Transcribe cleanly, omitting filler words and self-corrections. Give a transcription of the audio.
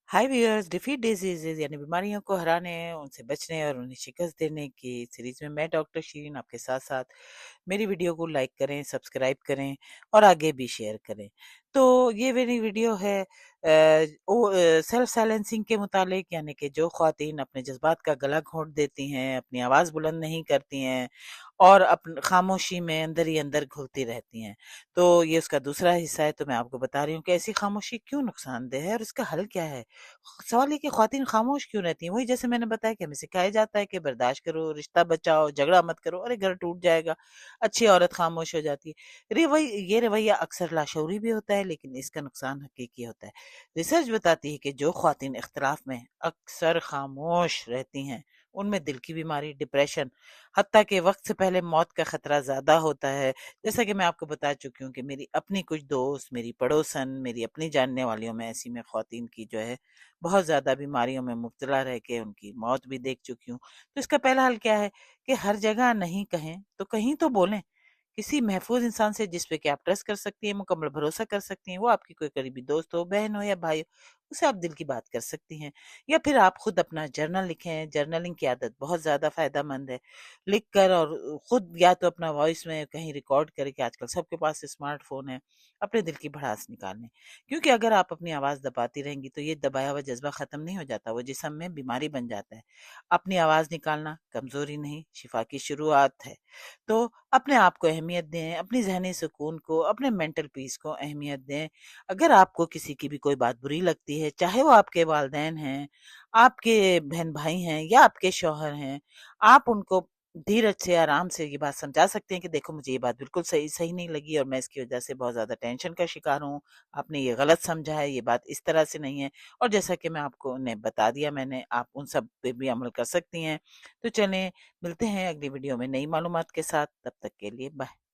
हाय viewers, defeat diseases यानी बीमारियों को हराने, उनसे बचने और उन्हें शिकस्त देने की सीरीज में मैं डॉक्टर शीरीन आपके साथ साथ। मेरी वीडियो को लाइक करें, सब्सक्राइब करें और आगे भी शेयर करें। तो ये मेरी वीडियो है सेल्फ साइलेंसिंग के मुतालिक, यानी कि जो ख्वातीन अपने जज्बात का गला घोंट देती हैं, अपनी आवाज़ बुलंद नहीं करती हैं और अपनी खामोशी में अंदर ही अंदर घुलती रहती हैं। तो ये उसका दूसरा हिस्सा है। तो मैं आपको बता रही हूँ कि ऐसी खामोशी क्यों नुकसानदेह है और इसका हल क्या है। सवाल ये कि ख़्वातीन खामोश क्यों रहती हैं? वही जैसे मैंने बताया कि हमें सिखाया जाता है कि बर्दाश्त करो, रिश्ता बचाओ, झगड़ा मत करो, अरे घर टूट जाएगा। अच्छी औरत खामोश हो जाती है। ये रवैया अक्सर लाशऊरी भी होता है, लेकिन इसका नुकसान हकीकी होता है। रिसर्च बताती है कि जो ख़्वातीन इख्तिलाफ में अक्सर खामोश रहती हैं, उनमें दिल की बीमारी, डिप्रेशन, हत्ता के वक्त से पहले मौत का खतरा ज्यादा होता है। जैसा कि मैं आपको बता चुकी हूँ कि मेरी अपनी कुछ दोस्त, मेरी पड़ोसन, मेरी अपनी जानने वालियों में ऐसी में ख़वातीन की जो है बहुत ज़्यादा बीमारियों में मुब्तला रह के उनकी मौत भी देख चुकी हूँ। तो इसका पहला हल क्या है कि हर जगह नहीं कहें तो कहीं तो बोलें। किसी महफूज इंसान से जिस पे कि आप ट्रस्ट कर सकती हैं, मुकम्मल भरोसा कर सकती हैं, वो आपकी कोई करीबी दोस्त हो, बहन हो या भाई हो, उसे आप दिल की बात कर सकती हैं। या फिर आप खुद अपना जर्नल लिखें। जर्नलिंग की आदत बहुत ज़्यादा फ़ायदेमंद है। लिख कर और खुद या तो अपना वॉइस में कहीं रिकॉर्ड करके, आजकल सबके पास स्मार्टफोन है, अपने दिल की भड़ास निकालें। क्योंकि अगर आप अपनी आवाज़ दबाती रहेंगी तो ये दबाया हुआ जज्बा ख़त्म नहीं हो जाता, वो जिस्म में बीमारी बन जाता है। अपनी आवाज़ निकालना कमज़ोरी नहीं, शिफा की शुरुआत है। तो अपने आप को अहमियत दें, अपनी ज़हनी सुकून को, अपने मेंटल पीस को अहमियत दें। अगर आपको किसी की भी कोई बात बुरी लगती है, चाहे वो आपके वालिदैन हैं, आपके बहन-भाई हैं या आपके शौहर हैं, आप उनको धीरज से, आराम से ये बात समझा सकते हैं कि देखो, मुझे ये बात बिल्कुल सही सही नहीं लगी और मैं इसकी वज़ह से बहुत ज़्यादा टेंशन का शिकार हूँ। आपने ये गलत समझा है, ये बात इस तरह से नहीं है। और जैसा कि मैं आपको ने बता दिया मैंने, आप उन सब पे भी अमल कर सकती हैं। तो चलें, मिलते हैं अगली वीडियो में नई मालूमात के साथ। तब तक के लिए बाय।